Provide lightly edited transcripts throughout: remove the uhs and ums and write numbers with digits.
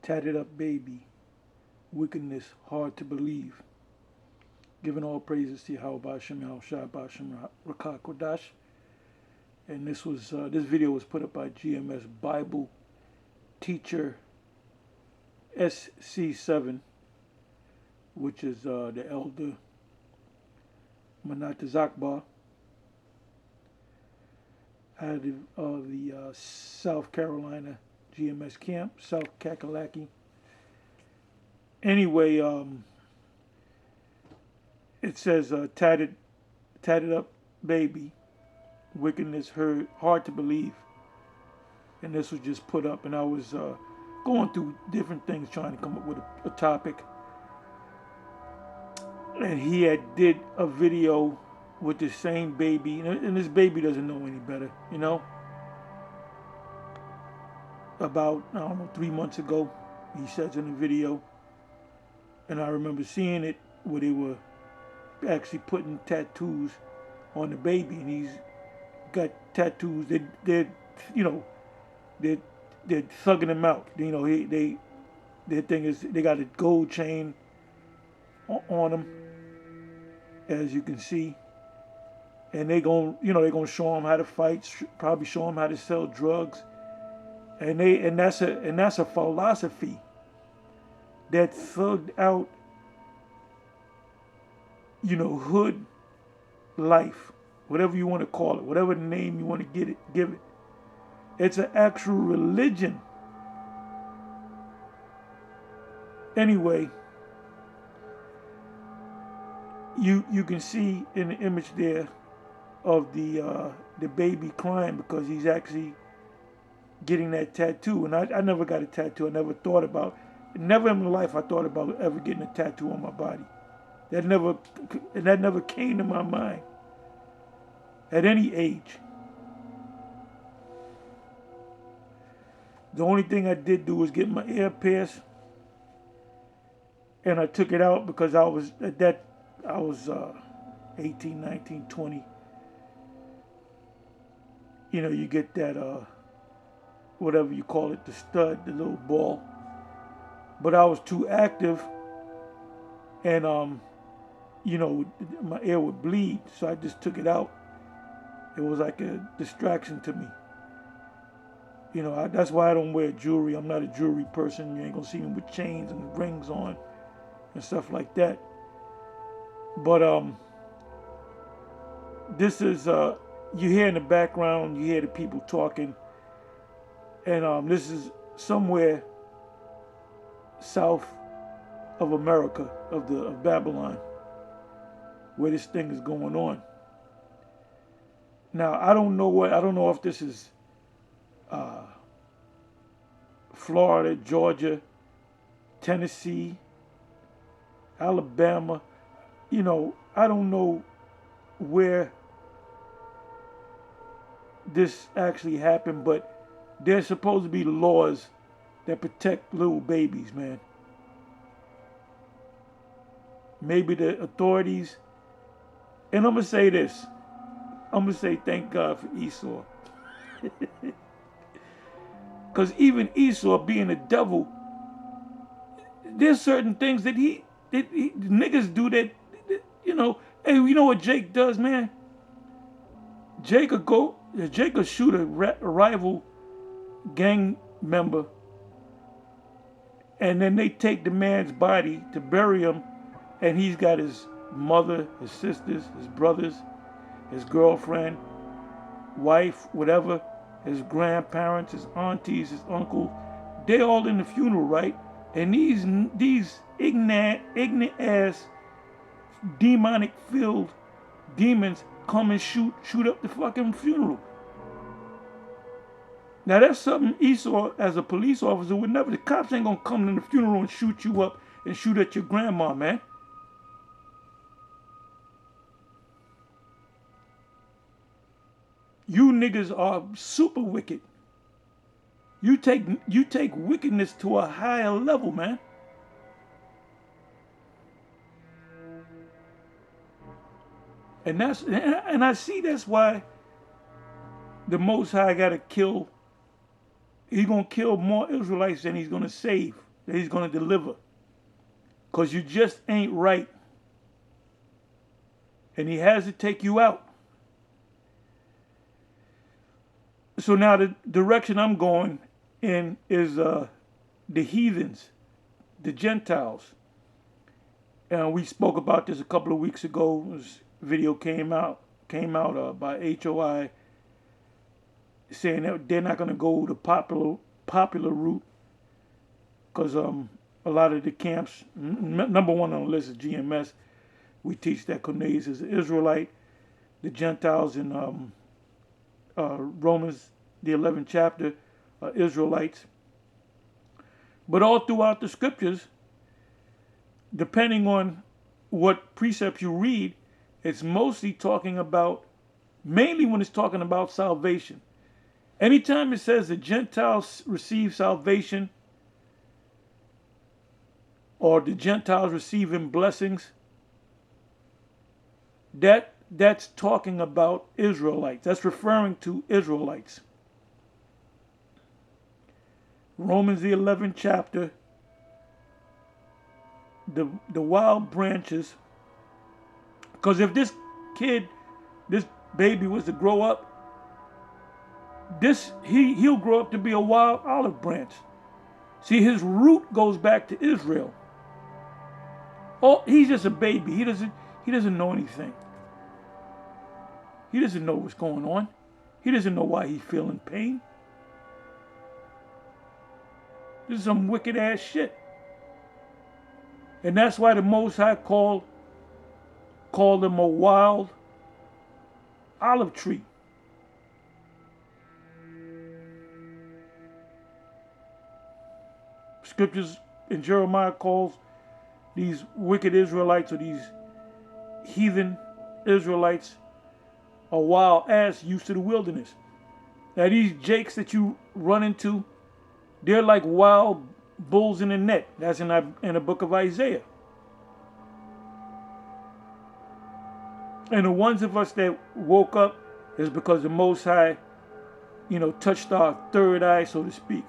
Tatted up baby. Wickedness hard to believe. Giving all praises to Yahweh Ba'Shem Yahushua Ba'Shem Rakah Kodash. And this video was put up by GMS Bible Teacher SC7, which is the elder Manata Zakbar out of the South Carolina GMS camp, South Kakalaki. Anyway, it says tatted up baby, wickedness hard to believe, and this was just put up, and I was going through different things trying to come up with a topic, and he did a video with the same baby, and this baby doesn't know any better, About, I don't know, 3 months ago, he says in the video, and I remember seeing it where they were actually putting tattoos on the baby, and he's got tattoos. They're thugging him out. Their thing is they got a gold chain on him, as you can see, and they're gonna show him how to fight, probably show him how to sell drugs, and that's a philosophy that thugged out, hood life, whatever you want to call it, whatever name you want to give it. It's an actual religion. Anyway, you can see in the image there of the baby crying because he's actually getting that tattoo. And I never got a tattoo. I never in my life I thought about ever getting a tattoo on my body. That never came to my mind at any age. The only thing I did do was get my ear pierced, and I took it out because I was 18, 19, 20. You get that whatever you call it, the stud, the little ball. But I was too active, and my ear would bleed, so I just took it out. It was like a distraction to me. That's why I don't wear jewelry. I'm not a jewelry person. You ain't gonna see me with chains and rings on and stuff like that. But this is you hear in the background, you hear the people talking, and this is somewhere south of America, of Babylon, where this thing is going on. Now I don't know if this is Florida, Georgia, Tennessee, Alabama. I don't know where this actually happened, but there's supposed to be laws that protect little babies, man. Maybe the authorities, and I'm going to say this. I'm going to say thank God for Esau. Because even Esau, being a devil, there's certain things that niggas do that, hey, you know what Jake does, man? Jake will shoot a rival gang member, and then they take the man's body to bury him, and he's got his mother, his sisters, his brothers, his girlfriend, wife, whatever, his grandparents, his aunties, his uncle, they all in the funeral, right? And these ignorant ass, demonic filled demons come and shoot up the fucking funeral. Now that's something Esau, as a police officer, would never. The cops ain't gonna come to the funeral and shoot you up and shoot at your grandma, man. You niggas are super wicked. You take wickedness to a higher level, man. And I see that's why the Most High got to kill He's going to kill more Israelites than he's going to save, that he's going to deliver. Because you just ain't right. And he has to take you out. So now the direction I'm going in is the heathens, the Gentiles. And we spoke about this a couple of weeks ago. This video came out by HOI saying that they're not going to go the popular route because a lot of the camps, number one on the list is GMS. We teach that Cornelius is an Israelite. The Gentiles in Romans, the 11th chapter, are Israelites. But all throughout the scriptures, depending on what precepts you read, it's mostly talking about, mainly when it's talking about salvation. Anytime it says the Gentiles receive salvation or the Gentiles receiving blessings, that's talking about Israelites. That's referring to Israelites. Romans the 11th chapter, the wild branches, because if this baby was to grow up, he'll grow up to be a wild olive branch. See, his root goes back to Israel. Oh, he's just a baby. He doesn't know anything. He doesn't know what's going on. He doesn't know why he's feeling pain. This is some wicked ass shit. And that's why the Most High called him a wild olive tree. Scriptures in Jeremiah calls these wicked Israelites or these heathen Israelites a wild ass used to the wilderness. Now these jakes that you run into, they're like wild bulls in a net. That's in the book of Isaiah. And the ones of us that woke up is because the Most High, touched our third eye, so to speak.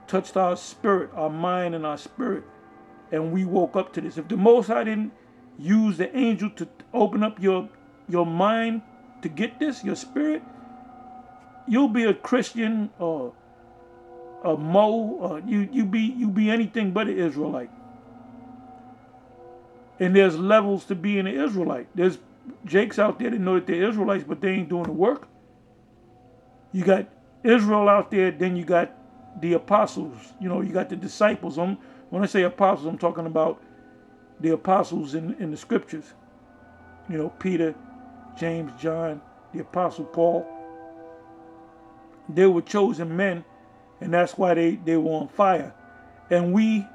Touched our spirit, our mind and our spirit. And we woke up to this. If the Most High didn't use the angel to open up your mind to get this, your spirit, you'll be a Christian or a Mo, or you be anything but an Israelite. And there's levels to being an Israelite. There's Jakes out there that know that they're Israelites, but they ain't doing the work. You got Israel out there, then you got the apostles. You got the disciples. When I say apostles, I'm talking about the apostles in the scriptures. Peter, James, John, the apostle Paul. They were chosen men, and that's why they were on fire. And we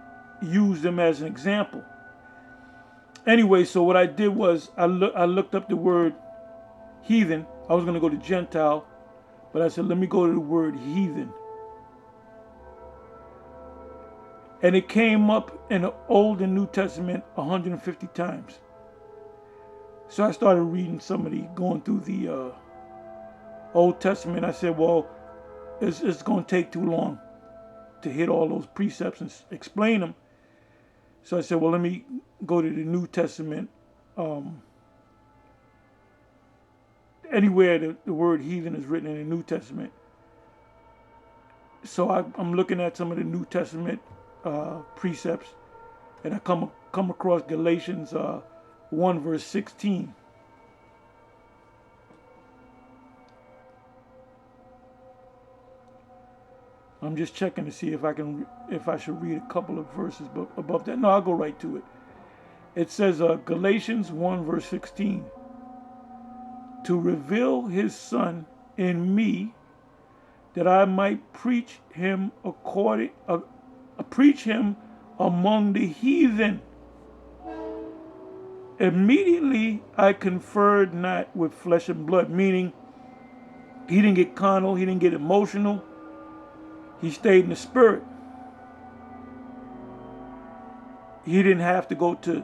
use them as an example. Anyway, so what I did was I looked up the word heathen. I was going to go to Gentile, but I said, let me go to the word heathen. And it came up in the Old and New Testament 150 times. So I started reading going through the Old Testament. I said, well, it's going to take too long to hit all those precepts and explain them. So I said, well, let me go to the New Testament. Anywhere the word heathen is written in the New Testament. So I'm looking at some of the New Testament precepts, and I come across Galatians 1 verse 16. I'm just checking to see if I should read a couple of verses above that. No, I'll go right to it. It says Galatians 1 verse 16. To reveal his son in me, that I might preach him among the heathen. Immediately I conferred not with flesh and blood, meaning he didn't get carnal, he didn't get emotional. He stayed in the spirit. He didn't have to go to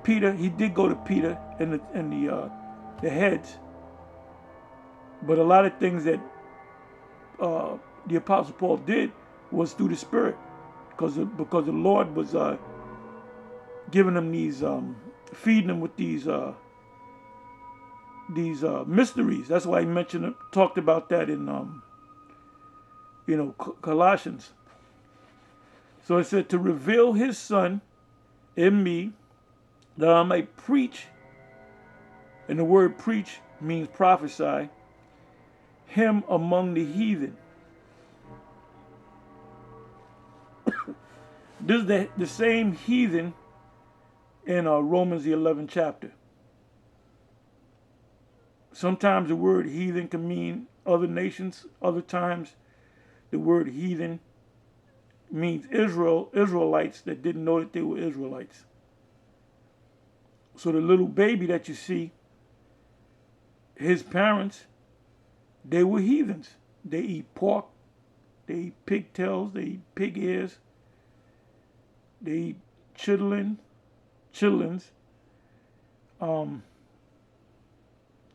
Peter. He did go to Peter and the heads. But a lot of things that the Apostle Paul did was through the Spirit, because the Lord was giving them these, feeding them with these mysteries. That's why he talked about that in Colossians. So it said to reveal his Son in me, that I might preach, and the word preach means prophesy, him among the heathen. This is the same heathen in Romans the 11th chapter. Sometimes the word heathen can mean other nations. Other times the word heathen means Israelites that didn't know that they were Israelites. So the little baby that you see, his parents, they were heathens. They eat pork, they eat pigtails, they eat pig ears, they eat chitlins,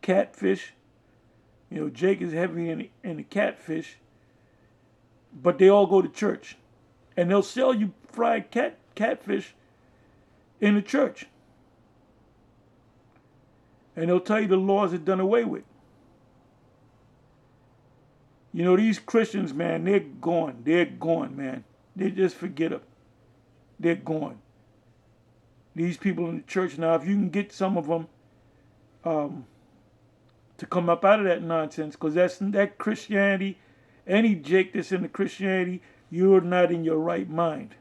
catfish. Jake is heavy in the catfish, but they all go to church. And they'll sell you fried catfish in the church. And they'll tell you the laws are done away with. These Christians, man, they're gone. They're gone, man. They just forget them. They're gone. These people in the church now, if you can get some of them to come up out of that nonsense, because that Christianity, any Jake that's in the Christianity, you're not in your right mind.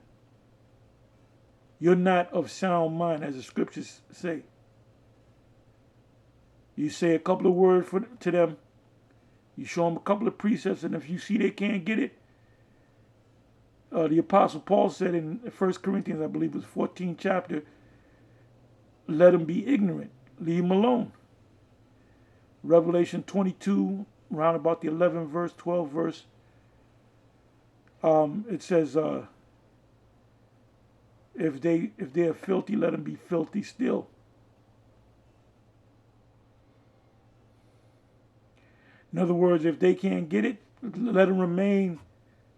You're not of sound mind, as the scriptures say. You say a couple of words to them, you show them a couple of precepts, and if you see they can't get it, the Apostle Paul said in 1 Corinthians, I believe it was 14th chapter, let them be ignorant. Leave them alone. Revelation 22, around about the 11th verse, 12th verse, it says, if they are filthy, let them be filthy still. In other words, if they can't get it, let them remain.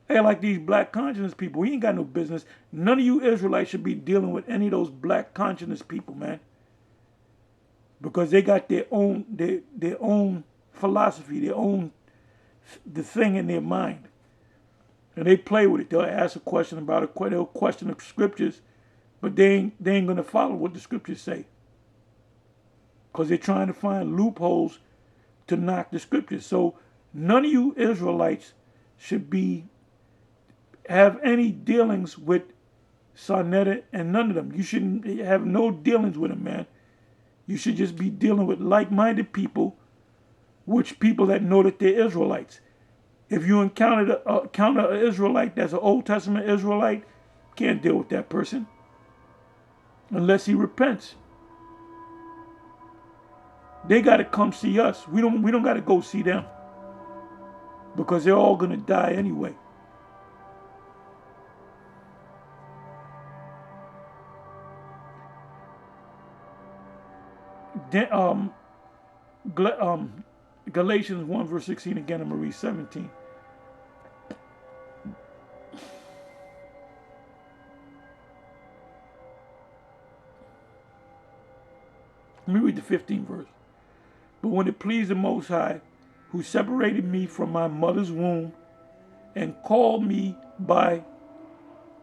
Hey, like these black conscience people, we ain't got no business. None of you Israelites should be dealing with any of those black conscience people, man. Because they got their own philosophy, the thing in their mind. And they play with it. They'll ask a question about it. They'll question the scriptures, but they ain't going to follow what the scriptures say. Because they're trying to find loopholes to knock the scriptures. So none of you Israelites should have any dealings with Sarnetta and none of them. You shouldn't have no dealings with them, man. You should just be dealing with like-minded people, which people that know that they're Israelites. If you encounter an Israelite that's an Old Testament Israelite, can't deal with that person unless he repents. They got to come see us. We don't got to go see them, because they're all going to die anyway. Then, Galatians 1 verse 16 again, I'm going to read 17. Let me read the 15th verse. But when it pleased the Most High, who separated me from my mother's womb and called me by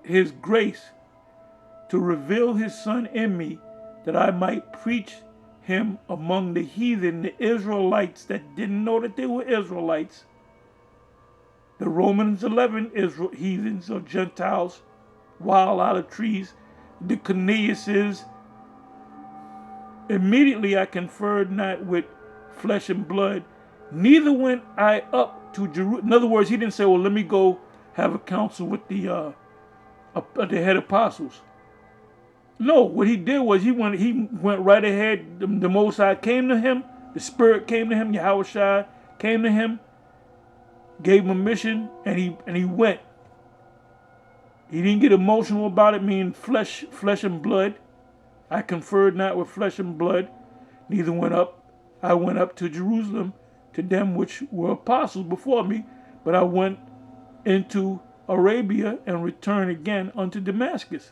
his grace to reveal his Son in me, that I might preach him among the heathen, the Israelites that didn't know that they were Israelites, the Romans 11 heathens or Gentiles, wild olive trees, the Corneliuses. Immediately I conferred not with flesh and blood, neither went I up to Jerusalem. In other words, he didn't say, well, let me go have a council with the head apostles. No, what he did was he went right ahead. The Most High came to him. The Spirit came to him. Yahushua came to him, gave him a mission, and he went. He didn't get emotional about it, meaning flesh and blood. I conferred not with flesh and blood, neither I went up to Jerusalem to them which were apostles before me, but I went into Arabia and return again unto Damascus.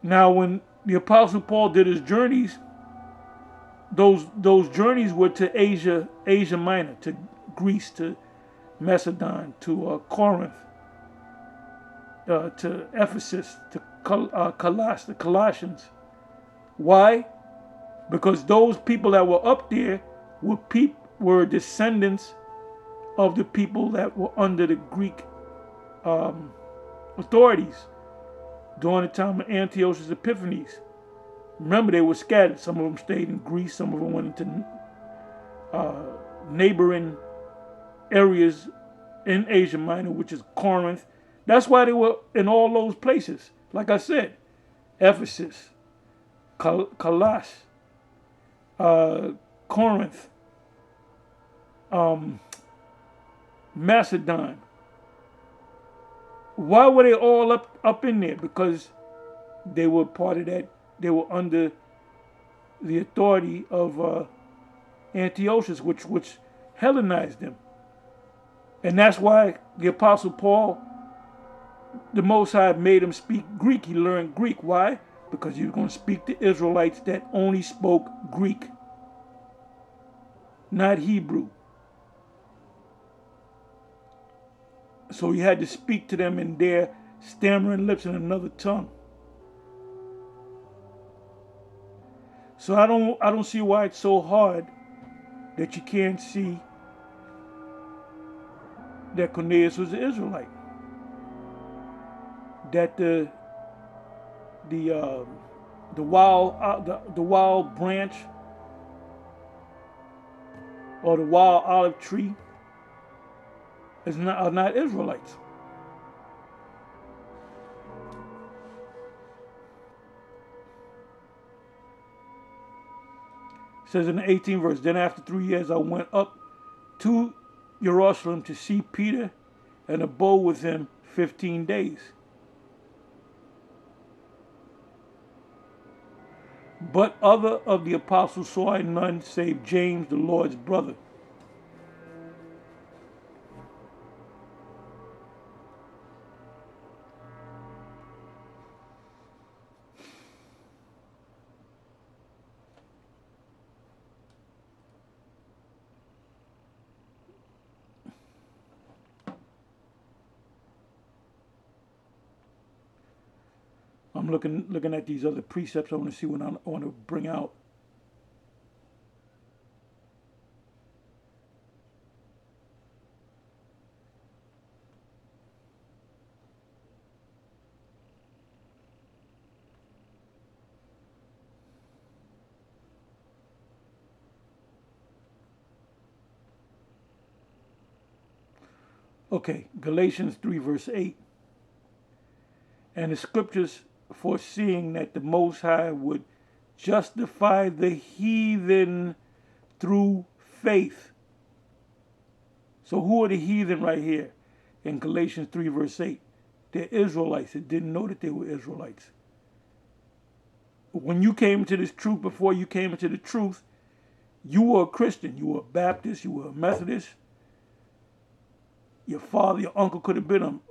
Now, when the Apostle Paul did his journeys, those journeys were to Asia Minor, to Greece, to Macedon, to Corinth, to Ephesus, to the Colossians. Why? Because those people that were up there were descendants of the people that were under the Greek authorities during the time of Antiochus Epiphanes. Remember, they were scattered. Some of them stayed in Greece. Some of them went into neighboring areas in Asia Minor, which is Corinth. That's why they were in all those places. Like I said, Ephesus, Colossus, Corinth, Macedon. Why were they all up in there? Because they were part of that. They were under the authority of Antiochus, which Hellenized them. And that's why the Apostle Paul, the Most High made him speak Greek. He learned Greek. Why? Because he was going to speak to Israelites that only spoke Greek, not Hebrew. So he had to speak to them in their stammering lips in another tongue. So I don't see why it's so hard that you can't see that Cornelius was an Israelite. That the wild branch or the wild olive tree are not Israelites. It says in the 18th verse, then after 3 years I went up to Jerusalem to see Peter and abode with him 15 days. But other of the apostles saw I none save James, the Lord's brother. I'm looking at these other precepts. I want to see what I want to bring out. Okay, Galatians 3 verse 8. And the scriptures foreseeing that the Most High would justify the heathen through faith. So who are the heathen right here in Galatians 3 verse 8? They're Israelites that didn't know that they were Israelites. When you came to this truth, before you came into the truth, you were a Christian. You were a Baptist. You were a Methodist. Your father, your uncle could have been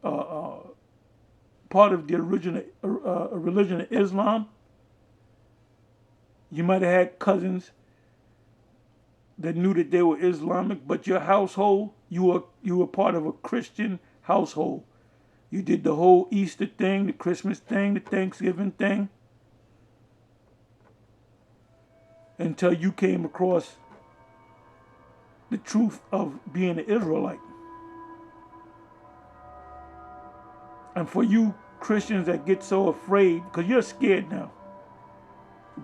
a part of the original religion of Islam. You might have had cousins that knew that they were Islamic, but your household, you were part of a Christian household. You did the whole Easter thing, the Christmas thing, the Thanksgiving thing, until you came across the truth of being an Israelite. And for you Christians that get so afraid, because you're scared now,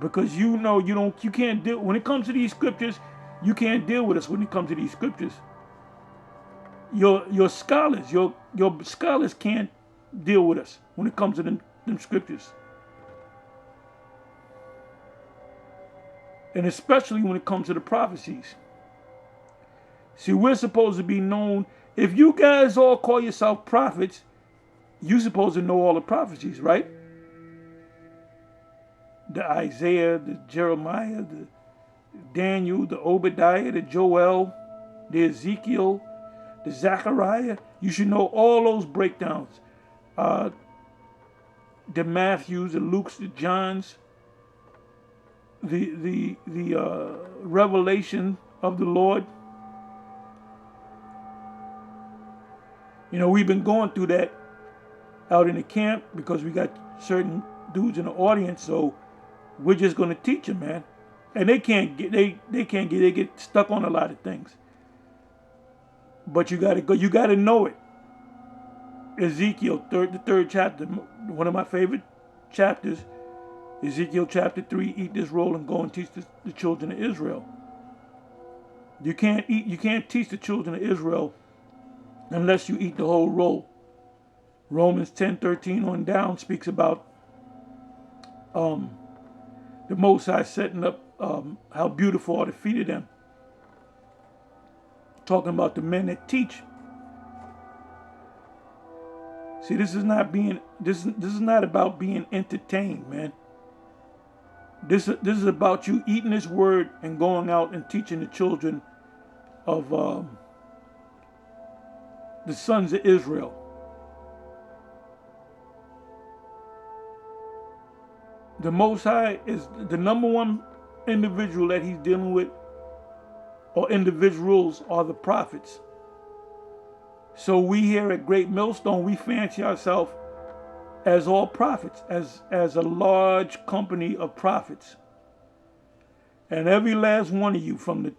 because you know you can't deal when it comes to these scriptures. You can't deal with us when it comes to these scriptures. Your scholars, your scholars can't deal with us when it comes to them scriptures, and especially when it comes to the prophecies. See, we're supposed to be known. If you guys all call yourself prophets, you're supposed to know all the prophecies, right? The Isaiah, the Jeremiah, the Daniel, the Obadiah, the Joel, the Ezekiel, the Zechariah. You should know all those breakdowns. Uh, the Matthews, the Lukes, the Johns, the revelation of the Lord. You know, we've been going through that out in the camp because we got certain dudes in the audience, so we're just going to teach them, man. And they get stuck on a lot of things. But you got to go. You got to know it. Ezekiel, the third chapter, one of my favorite chapters. Ezekiel chapter 3, eat this roll and go and teach the children of Israel. You can't teach the children of Israel unless you eat the whole roll. Romans 10:13 on down speaks about the Most High setting up how beautiful are the feet of them. Talking about the men that teach. See, this is not about being entertained, man. This is about you eating this word and going out and teaching the children of the sons of Israel. The Most High is the number one individual that he's dealing with, or individuals are the prophets. So we here at Great Millstone, we fancy ourselves as all prophets, as a large company of prophets. And every last one of you, from the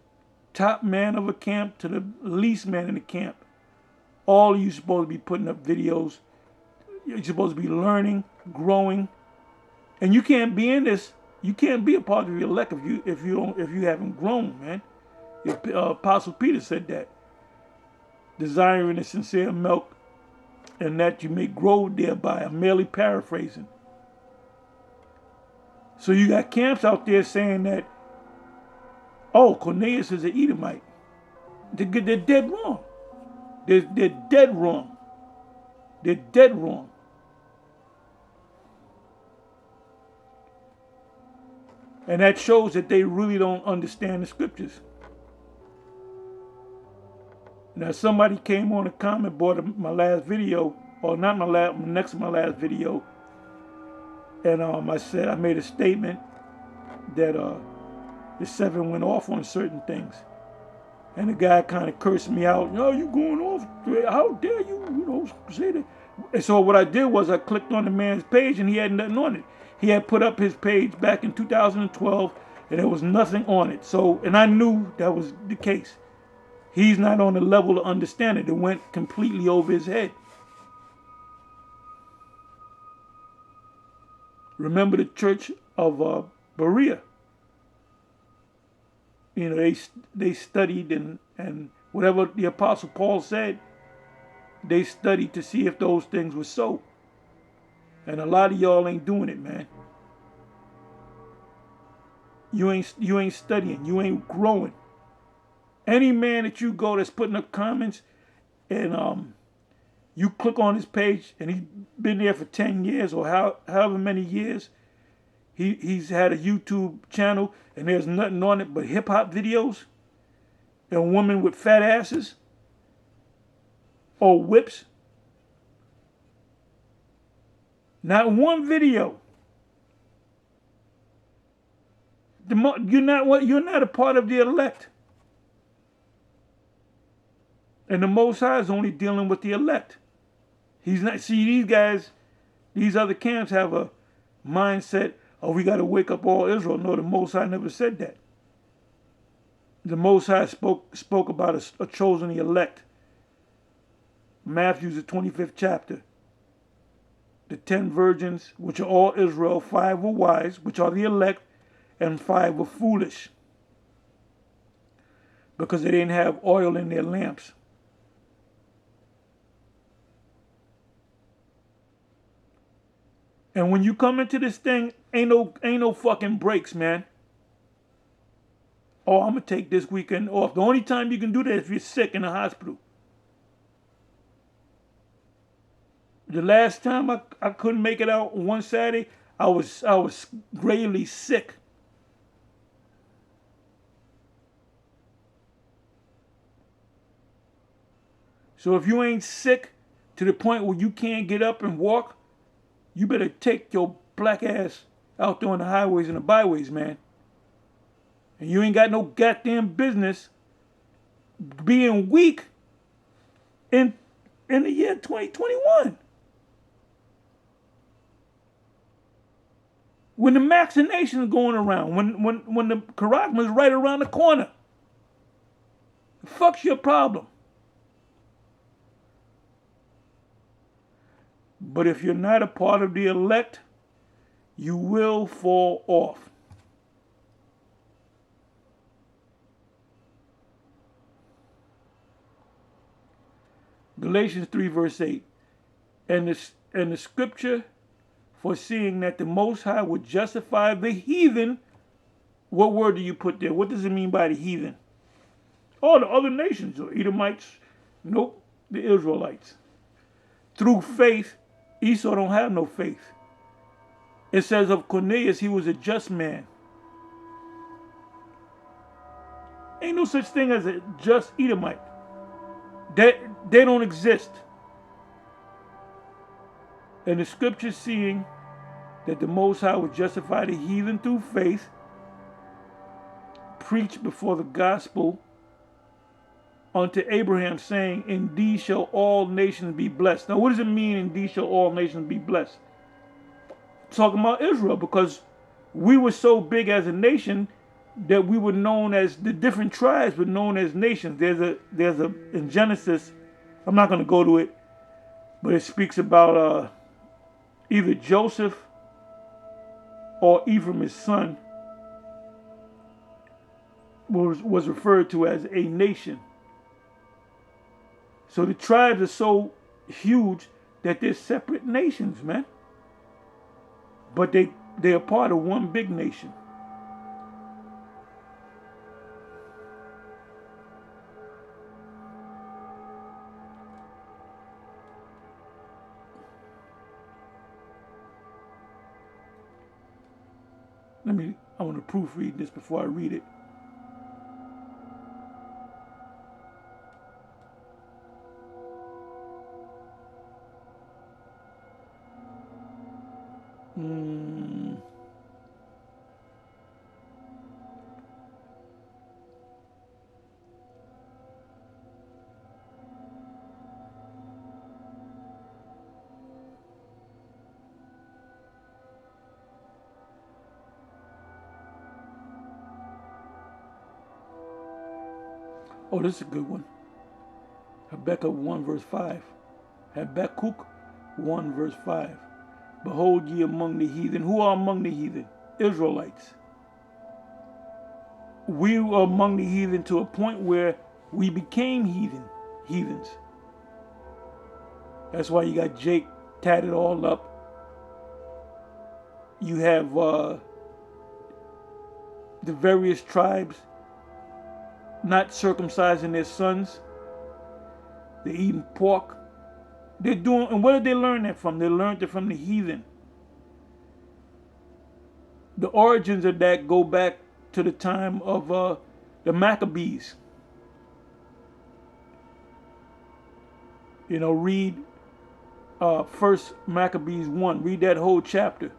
top man of a camp to the least man in the camp, all of you supposed to be putting up videos. You're supposed to be learning, growing. And you can't be in this, you can't be a part of the elect if you haven't grown, man. Apostle Peter said that. Desiring the sincere milk, and that you may grow thereby. I'm merely paraphrasing. So you got camps out there saying that, oh, Cornelius is an Edomite. They're dead wrong. They're dead wrong. They're dead wrong. And that shows that they really don't understand the scriptures. Now somebody came on a comment board my last video, or not my last, next to my last video, and I made a statement that the seven went off on certain things, and the guy kind of cursed me out. No, you going off? How dare you? Say that. And so what I did was I clicked on the man's page, and he had nothing on it. He had put up his page back in 2012, and there was nothing on it. So, and I knew that was the case. He's not on the level to understand it. It went completely over his head. Remember the church of Berea? You know, they studied and whatever the Apostle Paul said, they studied to see if those things were so. And a lot of y'all ain't doing it, man. You ain't studying. You ain't growing. Any man that you go that's putting up comments and you click on his page and he's been there for 10 years or however many years, he's had a YouTube channel and there's nothing on it but hip-hop videos and women with fat asses or whips. Not one video. You're not a part of the elect. And the Most High is only dealing with the elect. He's not. See, these guys, these other camps have a mindset, oh, we got to wake up all Israel. No, the Most High never said that. The Most High spoke about a chosen elect. Matthew, the 25th chapter. The 10 virgins, which are all Israel, 5 were wise, which are the elect, and 5 were foolish, because they didn't have oil in their lamps. And when you come into this thing, ain't no fucking breaks, man. Oh, I'm gonna take this weekend off. The only time you can do that is if you're sick in the hospital. The last time I couldn't make it out one Saturday, I was gravely sick. So if you ain't sick to the point where you can't get up and walk, you better take your black ass out there on the highways and the byways, man. And you ain't got no goddamn business being weak in the year 2021. When the vaccination is going around, when the charisma is right around the corner. The fuck's your problem? But if you're not a part of the elect, you will fall off. Galatians 3 verse 8. And the scripture foreseeing that the Most High would justify the heathen. What word do you put there? What does it mean by the heathen? Oh, the other nations, or Edomites. Nope, the Israelites. Through faith, Esau don't have no faith. It says of Cornelius, he was a just man. Ain't no such thing as a just Edomite. They don't exist. And the scripture seeing that the Most High would justify the heathen through faith, preached before the gospel unto Abraham, saying, in thee shall all nations be blessed. Now what does it mean, in thee shall all nations be blessed? Talking about Israel, because we were so big as a nation that we were known as, the different tribes were known as nations. There's a in Genesis, I'm not going to go to it, but it speaks about either Joseph or Ephraim, his son, was referred to as a nation. So the tribes are so huge that they're separate nations, man. But they are part of one big nation. I want to proofread this before I read it. Oh, this is a good one. Habakkuk 1 verse 5. Habakkuk 1 verse 5. Behold ye among the heathen. Who are among the heathen? Israelites. We were among the heathen to a point where we became heathens. That's why you got Jake tatted all up. You have the various tribes not circumcising their sons. They're eating pork. They're doing, and where did they learn that from? They learned it from the heathen. The origins of that go back to the time of the Maccabees. You know, read First Maccabees 1. Read that whole chapter.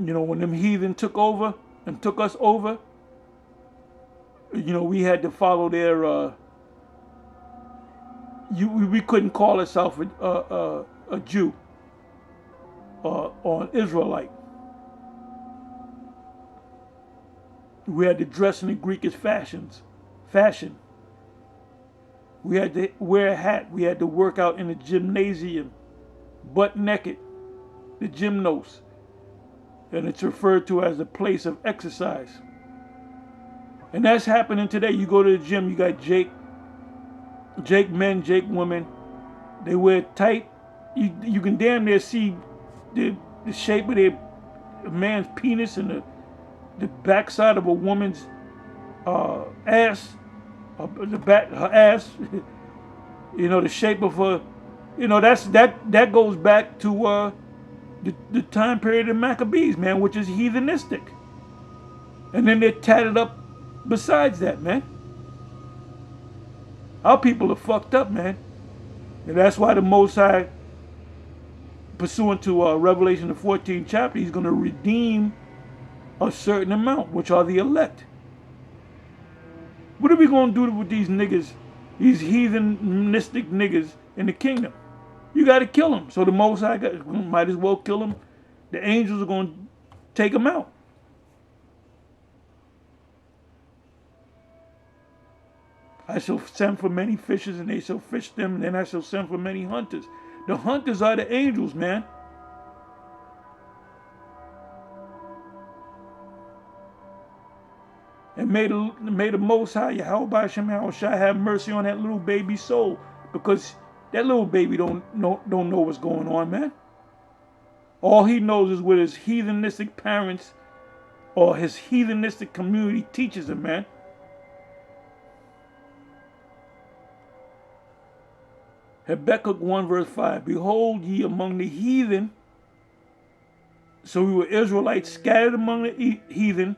You know, when them heathen took over and took us over, you know, we had to follow their. We couldn't call ourselves a Jew or an Israelite. We had to dress in the Greekish fashion. We had to wear a hat. We had to work out in the gymnasium, butt naked, the gymnos. And it's referred to as a place of exercise. And that's happening today. You go to the gym, you got Jake men, Jake women. They wear tight. You can damn near see the shape of a man's penis and the backside of a woman's ass, her ass. You know, the shape of her. You know, that goes back to the time period of Maccabees, man, which is heathenistic. And then they're tatted up besides that, man. Our people are fucked up, man. And that's why the Most High, pursuant to Revelation the 14th chapter, he's going to redeem a certain amount, which are the elect. What are we going to do with these niggas, these heathenistic niggas in the kingdom? You got to kill them. So the Most High might as well kill them. The angels are going to take them out. I shall send for many fishers, and they shall fish them, and then I shall send for many hunters. The hunters are the angels, man. And may the Most High, Yahweh Shem Shai, have mercy on that little baby soul, because that little baby don't know what's going on, man. All he knows is what his heathenistic parents or his heathenistic community teaches him, man. Habakkuk 1 verse 5, behold ye among the heathen. So we were Israelites scattered among the heathen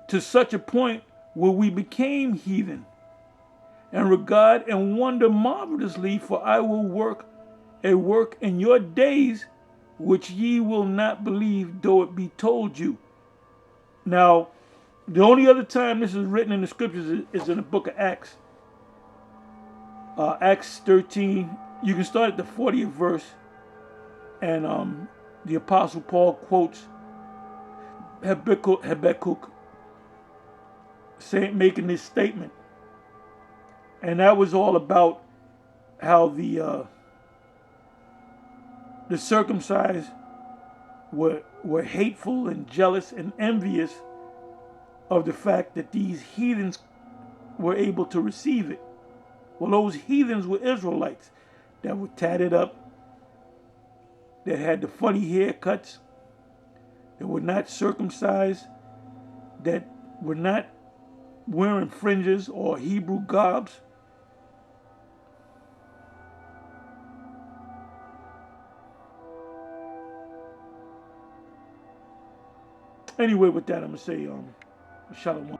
to such a point where we became heathen, and regard and wonder marvelously, for I will work a work in your days which ye will not believe, though it be told you. Now, the only other time this is written in the scriptures is in the book of Acts. Acts 13, you can start at the 40th verse, and the Apostle Paul quotes Habakkuk making this statement. And that was all about how the circumcised were hateful and jealous and envious of the fact that these heathens were able to receive it. Well, those heathens were Israelites that were tatted up, that had the funny haircuts, that were not circumcised, that were not wearing fringes or Hebrew garbs. Anyway, with that, I'm going to say, shalom.